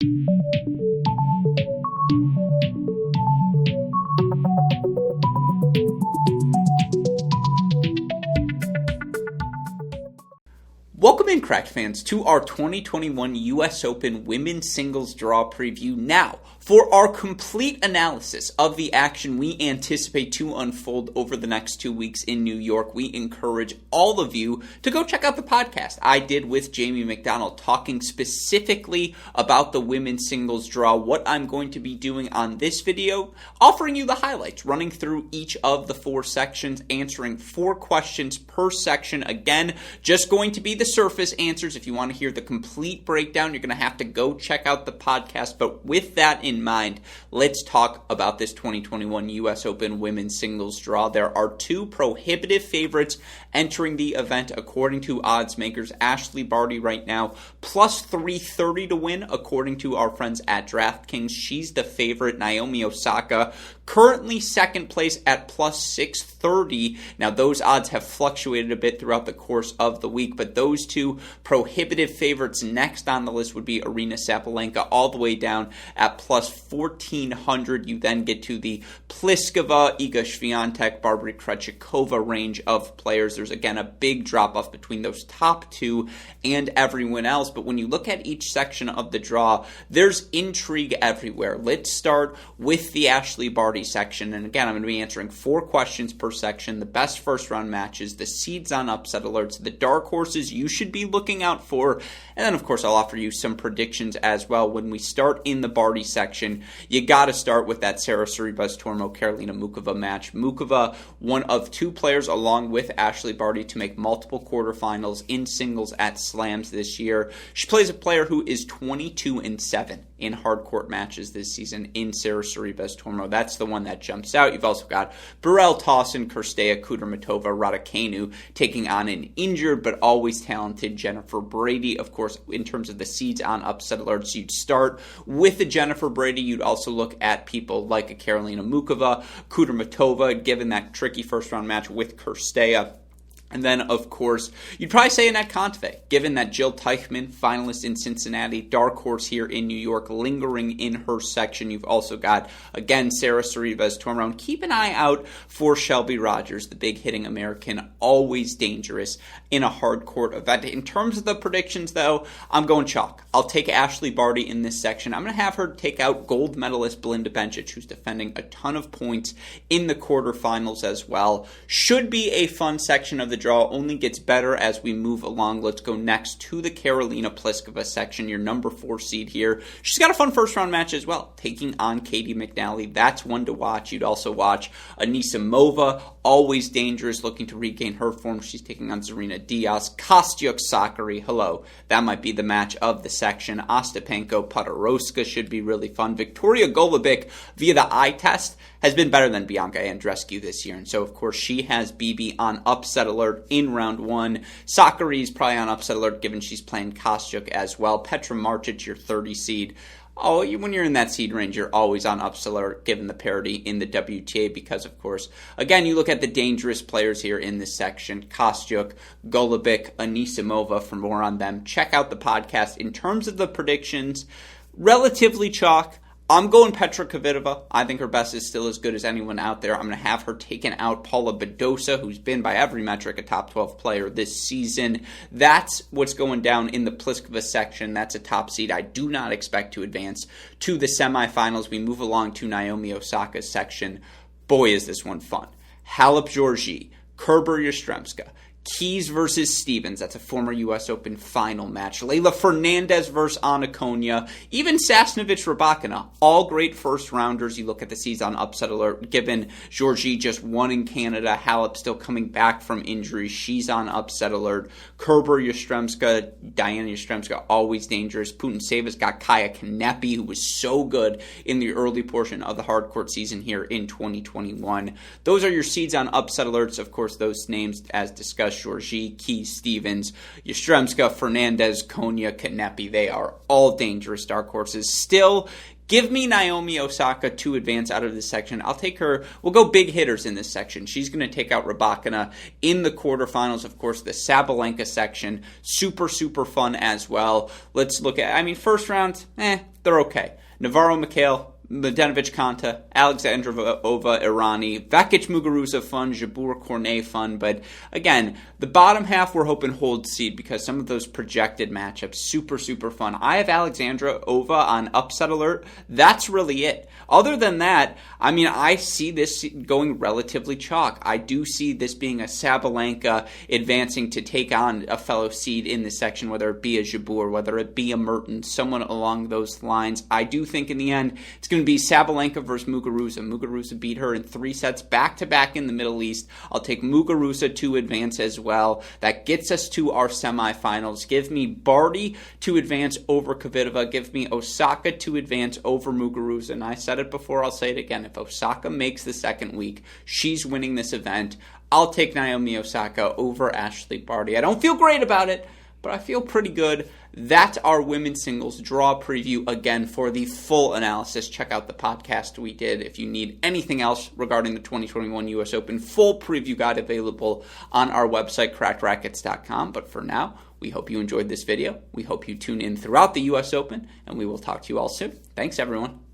Welcome in, Cracked fans, to our 2021 US Open Women's Singles Draw Preview. Now, for our complete analysis of the action we anticipate to unfold over the next 2 weeks in New York, we encourage all of you to go check out the podcast I did with Jamie McDonald, talking specifically about the women's singles draw, what I'm going to be doing on this video, offering you the highlights, running through each of the 4 sections, answering 4 questions per section. Again, just going to be the surface answers. If you want to hear the complete breakdown, you're going to have to go check out the podcast. But with that in mind, let's talk about this 2021 US Open Women's Singles Draw. There are 2 prohibitive favorites entering the event according to odds makers. Ashley Barty right now plus 330 to win according to our friends at DraftKings. She's the favorite. Naomi Osaka currently second place at plus 630. Now those odds have fluctuated a bit throughout the course of the week, but those 2 prohibitive favorites next on the list would be Aryna Sabalenka all the way down at plus 1400. You then get to the Pliskova, Iga Swiatek, Barbara Krejcikova range of players. There's again a big drop off between those top 2 and everyone else, but when you look at each section of the draw, there's intrigue everywhere. Let's start with the Ashley Barty section, and again, I'm going to be answering 4 questions per section, the best first round matches, the seeds on upset alerts, the dark horses you should be looking out for, and then of course I'll offer you some predictions as well. When we start in the Barty section, you got to start with that Sarah Sorribes-Tormo Karolina Muchova match. Muchova, one of 2 players along with Ashley Barty to make multiple quarterfinals in singles at slams this year. She plays a player who is 22-7 in hard court matches this season in Sarah Sorribes-Tormo. That's the one that jumps out. You've also got Burrell Tauson, Kirstea Kudermetova, Raducanu taking on an injured but always talented Jennifer Brady. Of course, in terms of the seeds on upset alerts, you'd start with the Jennifer Brady. You'd also look at people like a Karolina Muchova, Kudermetova, given that tricky first round match with Kirstea. And then, of course, you'd probably say Anett Kontaveit, given that Jill Teichmann, finalist in Cincinnati, dark horse here in New York, lingering in her section. You've also got, again, Sarah Sorribes-Tormo. And keep an eye out for Shelby Rogers, the big hitting American, always dangerous in a hard court event. In terms of the predictions, though, I'm going chalk. I'll take Ashley Barty in this section. I'm going to have her take out gold medalist Belinda Bencic, who's defending a ton of points in the quarterfinals as well. Should be a fun section of the draw, only gets better as we move along. Let's go next to the Karolina Pliskova section, your number 4 seed here. She's got a fun first round match as well, taking on Katie McNally. That's one to watch. You'd also watch Anisimova, always dangerous, looking to regain her form. She's taking on Zarina Diaz. Kostyuk Sakari, hello. That might be the match of the section. Ostapenko Podoroska should be really fun. Victoria Golubic, via the eye test, has been better than Bianca Andreescu this year. And so, of course, she has BB on upset alert in round 1. Sakari's probably on upset alert given she's playing Kostyuk as well. Petra Martic, your 30 seed. When you're in that seed range, you're always on upset alert given the parity in the WTA because, of course, again, you look at the dangerous players here in this section. Kostyuk, Golubic, Anisimova. For more on them, check out the podcast. In terms of the predictions, relatively chalk. I'm going Petra Kvitova. I think her best is still as good as anyone out there. I'm going to have her taken out Paula Badosa, who's been by every metric a top 12 player this season. That's what's going down in the Pliskova section. That's a top seed. I do not expect to advance to the semifinals. We move along to Naomi Osaka's section. Boy, is this one fun. Halep Georgie, Kerber Yastremska, Keys versus Stevens. That's a former U.S. Open final match. Leylah Fernandez versus Anna Konya. Even Sasnovich Rybakina. All great first rounders. You look at the seeds on upset alert. Given Georgie just won in Canada. Halep still coming back from injury. She's on upset alert. Kerber Yastremska. Diana Yastremska. Always dangerous. Putinseva's got Kaya Kanepi, who was so good in the early portion of the hardcourt season here in 2021. Those are your seeds on upset alerts. Of course, those names, as discussed, Sabalenka, Georgie, Keys, Stevens, Yastremska, Fernandez, Konya, Kanepi. They are all dangerous dark horses. Still, give me Naomi Osaka to advance out of this section. I'll take her. We'll go big hitters in this section. She's going to take out Rybakina in the quarterfinals. Of course, the Sabalenka section, super, super fun as well. Let's look at, first round, they're okay. Navarro, Mikhail, Mladenovic, Konta, Alexandrova, Irani, Vakic, Muguruza, fun, Jabeur, Cornet, fun, but again, the bottom half we're hoping holds seed because some of those projected matchups, super, super fun. I have Alexandrova on upset alert. That's really it. Other than that, I see this going relatively chalk. I do see this being a Sabalenka advancing to take on a fellow seed in this section, whether it be a Jabeur, whether it be a Mertens, someone along those lines. I do think in the end, it's going to be Sabalenka versus Muguruza. Muguruza beat her in 3 sets back-to-back in the Middle East. I'll take Muguruza to advance as well. That gets us to our semifinals. Give me Barty to advance over Kvitova. Give me Osaka to advance over Muguruza. And I said it before, I'll say it again. If Osaka makes the second week, she's winning this event. I'll take Naomi Osaka over Ashley Barty. I don't feel great about it, but I feel pretty good. That's our women's singles draw preview. Again, for the full analysis, check out the podcast we did. If you need anything else regarding the 2021 U.S. Open, full preview guide available on our website, crackrackets.com. But for now, we hope you enjoyed this video. We hope you tune in throughout the U.S. Open, and we will talk to you all soon. Thanks, everyone.